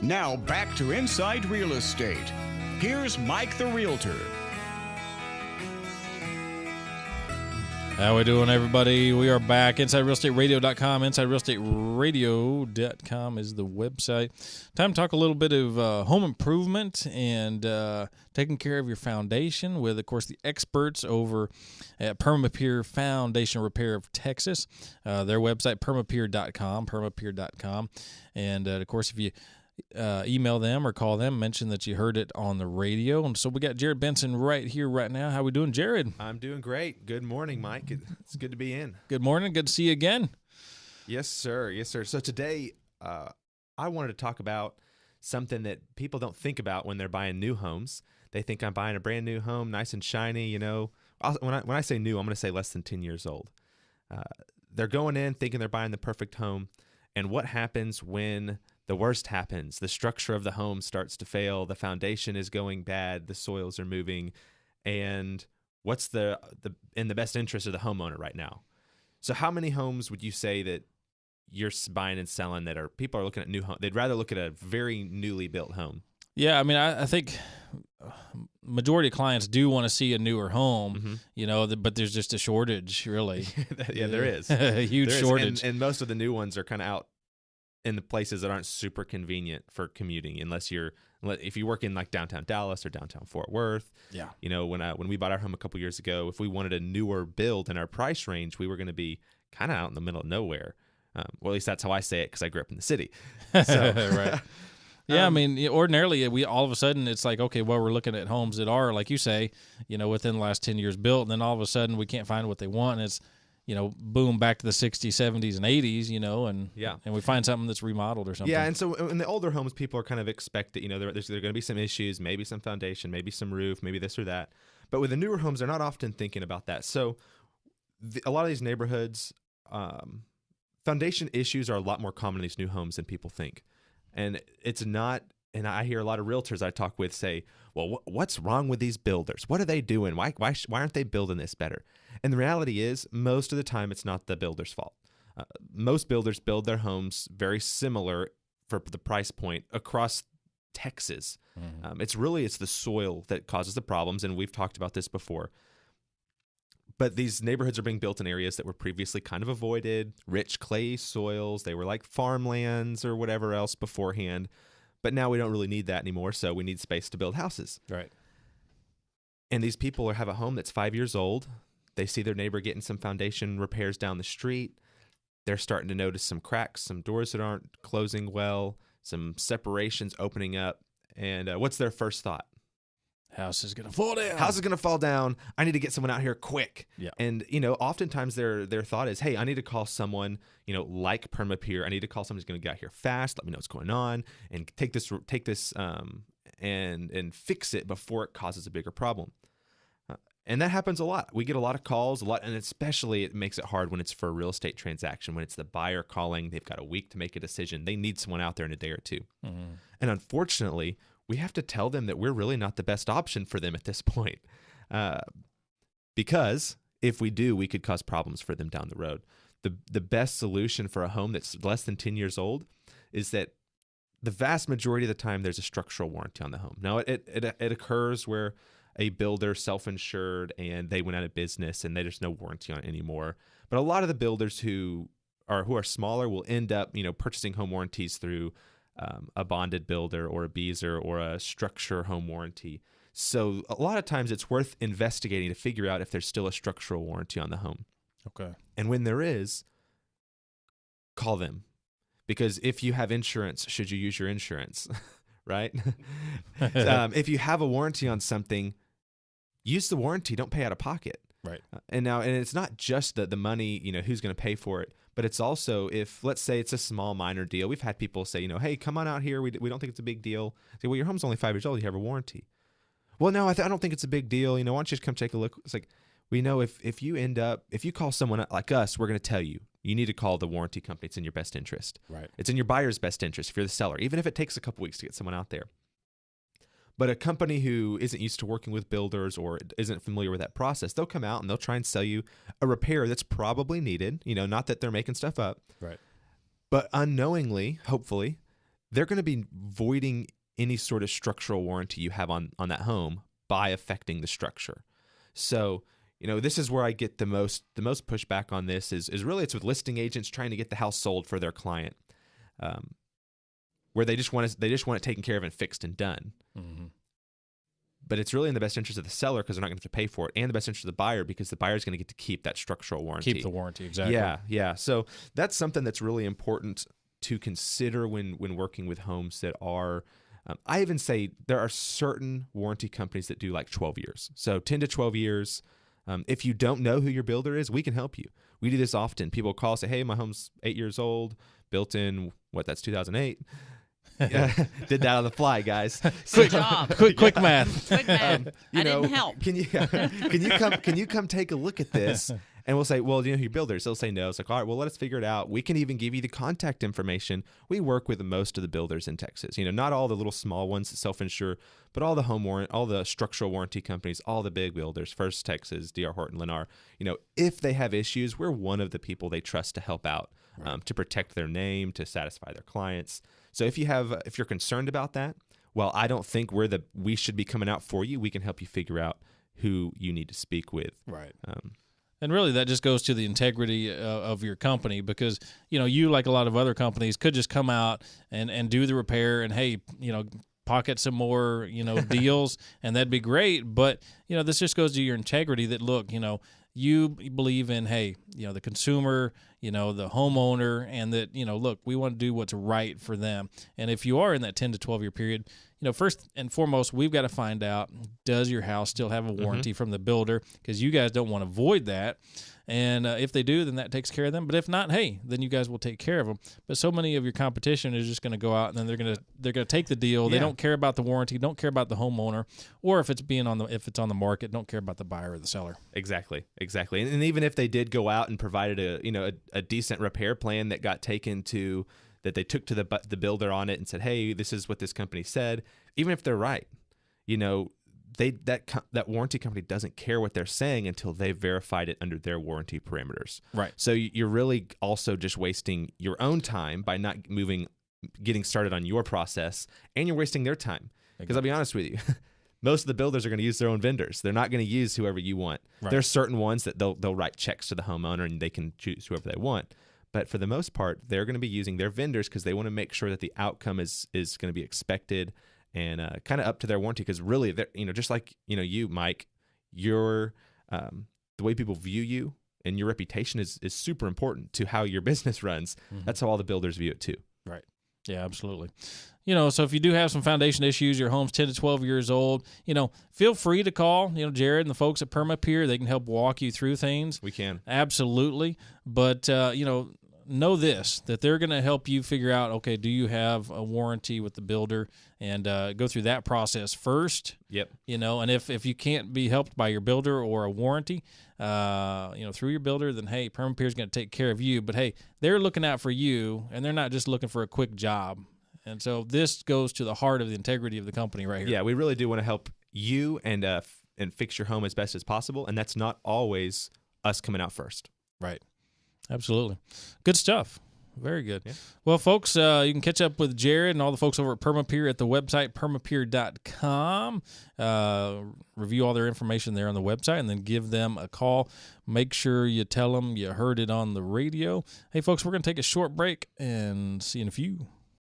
Now back to Inside Real Estate. Here's Mike the Realtor. How we doing, everybody? We are back. InsideRealEstateRadio.com. InsideRealEstateRadio.com is the website. Time to talk a little bit of home improvement and taking care of your foundation with, of course, the experts over at Perma Pier Foundation Repair of Texas. Their website, permapier.com. And, of course, if you email them or call them, mention that you heard it on the radio. And so we got Jared Benson right here, right now. How we doing, Jared? I'm doing great. Good morning, Mike. It's good to be in. Good morning. Good to see you again. Yes, sir. Yes, sir. So today, I wanted to talk about something that people don't think about when they're buying new homes. They think I'm buying a brand new home, nice and shiny. You know, when I say new, I'm going to say less than 10 years old. They're going in thinking they're buying the perfect home. And what happens when the worst happens? The structure of the home starts to fail. The foundation is going bad. The soils are moving. And what's in the best interest of the homeowner right now? So how many homes would you say that you're buying and selling that people are looking at new home? They'd rather look at a very newly built home. Yeah, I mean, I think majority of clients do want to see a newer home, you know, but there's just a shortage, really. Yeah, there is. A huge shortage. And most of the new ones are kind of out in the places that aren't super convenient for commuting, if you work in like downtown Dallas or downtown Fort Worth. Yeah. You know, when we bought our home a couple years ago, if we wanted a newer build in our price range, we were going to be kind of out in the middle of nowhere. Well, at least that's how I say it because I grew up in the city. So, right. Yeah, I mean, ordinarily, we all of a sudden, it's like, okay, well, we're looking at homes that are, like you say, you know, within the last 10 years built, and then all of a sudden we can't find what they want, and it's, you know, boom, back to the 60s, 70s, and 80s, you know, and we find something that's remodeled or something. Yeah, and so in the older homes, people are kind of expected, you know, there's going to be some issues, maybe some foundation, maybe some roof, maybe this or that. But with the newer homes, they're not often thinking about that. So a lot of these neighborhoods, foundation issues are a lot more common in these new homes than people think. And it's not, and I hear a lot of realtors I talk with say, well, what's wrong with these builders? What are they doing? Why aren't they building this better? And the reality is, most of the time, it's not the builder's fault. Most builders build their homes very similar for the price point across Texas. Mm-hmm. It's the soil that causes the problems, and we've talked about this before. But these neighborhoods are being built in areas that were previously kind of avoided, rich clay soils. They were like farmlands or whatever else beforehand. But now we don't really need that anymore, so we need space to build houses. Right. And these people have a home that's 5 years old. They see their neighbor getting some foundation repairs down the street. They're starting to notice some cracks, some doors that aren't closing well, some separations opening up. And what's their first thought? House is going to fall down. House is going to fall down. I need to get someone out here quick. Yeah. And, you know, oftentimes their thought is, hey, I need to call someone, you know, like Perma Pier. I need to call someone who's going to get out here fast, let me know what's going on, and take this and fix it before it causes a bigger problem. And that happens a lot. We get a lot of calls, and especially it makes it hard when it's for a real estate transaction, when it's the buyer calling. They've got a week to make a decision. They need someone out there in a day or two. Mm-hmm. And unfortunately, we have to tell them that we're really not the best option for them at this point. Because if we do, we could cause problems for them down the road. The best solution for a home that's less than 10 years old is that the vast majority of the time there's a structural warranty on the home. Now, it occurs where a builder self-insured and they went out of business and there's no warranty on it anymore. But a lot of the builders who are smaller will end up, you know, purchasing home warranties through a bonded builder or a Beezer or a structure home warranty. So a lot of times it's worth investigating to figure out if there's still a structural warranty on the home. Okay. And when there is, call them. Because if you have insurance, should you use your insurance, right? If you have a warranty on something, use the warranty. Don't pay out of pocket. Right. And it's not just the money, you know, who's going to pay for it, but it's also if, let's say it's a small minor deal. We've had people say, you know, hey, come on out here. We don't think it's a big deal. I say, well, your home's only 5 years old. You have a warranty. Well, no, I don't think it's a big deal. You know, why don't you just come take a look? It's like, we know if you call someone like us, we're going to tell you need to call the warranty company. It's in your best interest. Right. It's in your buyer's best interest if you're the seller, even if it takes a couple weeks to get someone out there. But a company who isn't used to working with builders or isn't familiar with that process, they'll come out and they'll try and sell you a repair that's probably needed. You know, not that they're making stuff up. Right. But unknowingly, hopefully, they're going to be voiding any sort of structural warranty you have on that home by affecting the structure. So, this is where I get the most pushback on this is really it's with listing agents trying to get the house sold for their client, where they just want it taken care of and fixed and done. Mm-hmm. But it's really in the best interest of the seller because they're not going to have to pay for it, and the best interest of the buyer because the buyer is going to get to keep that structural warranty. Keep the warranty, exactly. Yeah. So that's something that's really important to consider when working with homes that are. I even say there are certain warranty companies that do like 12 years. So 10 to 12 years. If you don't know who your builder is, we can help you. We do this often. People call, say, hey, my home's 8 years old, built in, that's 2008. Did that on the fly, guys. Good job. Quick math. Quick math. I didn't help. Can you come take a look at this? And we'll say, well, do you know who your builder is? They'll say no. It's like, all right, well, let us figure it out. We can even give you the contact information. We work with most of the builders in Texas. Not all the little small ones that self-insure, but all the structural warranty companies, all the big builders, First Texas, D.R. Horton, Lennar. If they have issues, we're one of the people they trust to help out, right. To protect their name, to satisfy their clients. So if you're concerned about that, well, I don't think we should be coming out for you. We can help you figure out who you need to speak with. Right. And really, that just goes to the integrity of your company because, you, like a lot of other companies, could just come out and do the repair and, hey, pocket some more, deals, and that'd be great. But, this just goes to your integrity that, look, you believe in, hey, the consumer, the homeowner, and that, look, we want to do what's right for them. And if you are in that 10 to 12 year period, first and foremost, we've got to find out, does your house still have a warranty from the builder? Because you guys don't want to void that. And if they do, then that takes care of them. But if not, hey, then you guys will take care of them. But so many of your competition is just going to go out and then they're going to take the deal. Yeah. They don't care about the warranty, don't care about the homeowner, or if it's on the market, don't care about the buyer or the seller. Exactly. And even if they did go out and provided a decent repair plan that got taken to that they took to the builder on it and said, hey, this is what this company said. Even if they're right, that warranty company doesn't care what they're saying until they've verified it under their warranty parameters. Right. So you're really also just wasting your own time by not getting started on your process, and you're wasting their time. Because I'll be honest with you, most of the builders are going to use their own vendors. They're not going to use whoever you want. Right. There's certain ones that they'll write checks to the homeowner and they can choose whoever they want. But for the most part, they're going to be using their vendors because they want to make sure that the outcome is going to be expected and kind of up to their warranty. Because really, just like you, Mike, the way people view you and your reputation is super important to how your business runs. Mm-hmm. That's how all the builders view it too. Right. Yeah, absolutely. So if you do have some foundation issues, your home's 10 to 12 years old, feel free to call, Jared and the folks at Perma Pier. They can help walk you through things. We can. Absolutely. But, know this, that they're going to help you figure out, okay, do you have a warranty with the builder, and go through that process first. Yep. And if you can't be helped by your builder or a warranty, through your builder, then, hey, Perma Pier is going to take care of you. But, hey, they're looking out for you, and they're not just looking for a quick job. And so this goes to the heart of the integrity of the company right here. Yeah, we really do want to help you and fix your home as best as possible, and that's not always us coming out first. Right. Absolutely. Good stuff. Very good. Yeah. Well, folks, you can catch up with Jared and all the folks over at Perma Pier at the website, permapier.com. Review all their information there on the website and then give them a call. Make sure you tell them you heard it on the radio. Hey, folks, we're going to take a short break and see you in a few.